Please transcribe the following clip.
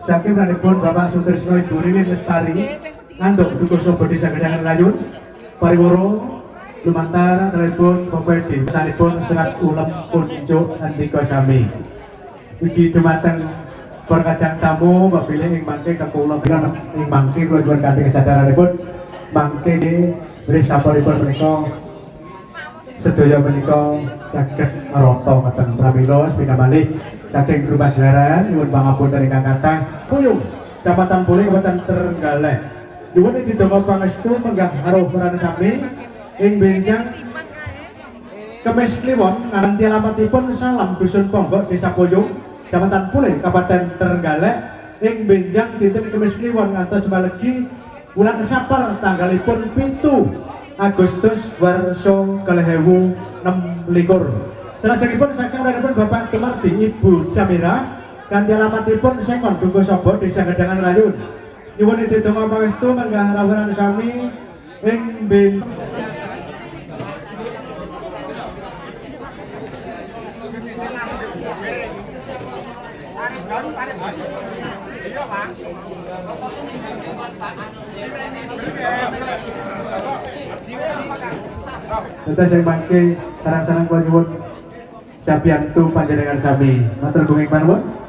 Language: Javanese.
Saking pranipun Bapak Sutrisno Ibu Rilin Lestari ngandhut Dukuh Sobo Desa Gedangan Rayun pariwara lumantar pranipun Bapak Edi sanipun serat ulem kunjuk andika sami ugi dumateng para kadang tamu babile ing mangke kekula ing mangke kula nyuwun kanthi kesadaranipun mangke nggih sampuripun menika sedaya menika saged marata wonten pramila sepindah malih saking Grup Pagelaran nyuwun pangapunten ingkang kathah Puyung Kecamatan Pule Kabupaten Trenggalek nyuwun didonga pangestu menggah aruh peran sami ing benjang Kemis Kliwon nganti alamatipun Salam Dusun Ponggok Desa Puyung Kecamatan Pule Kabupaten Trenggalek ing benjang dinten Kemis Kliwon ngantos malegi wulan Sapar tanggalipun 7 Agustus warsa 2026. Salajengipun saking ranipun Bapak Tumardi Ibu Jamira kanthi alamatipun Sengon Dukuh Sobo Desa Gedangan Rayun. Nyuwun didonga pangestu menggah rawuhan sami ing ben Kita sing mangke sareng-sareng kula nyuwun sabiyantu panjenengan sami. Matur gunging panuwun.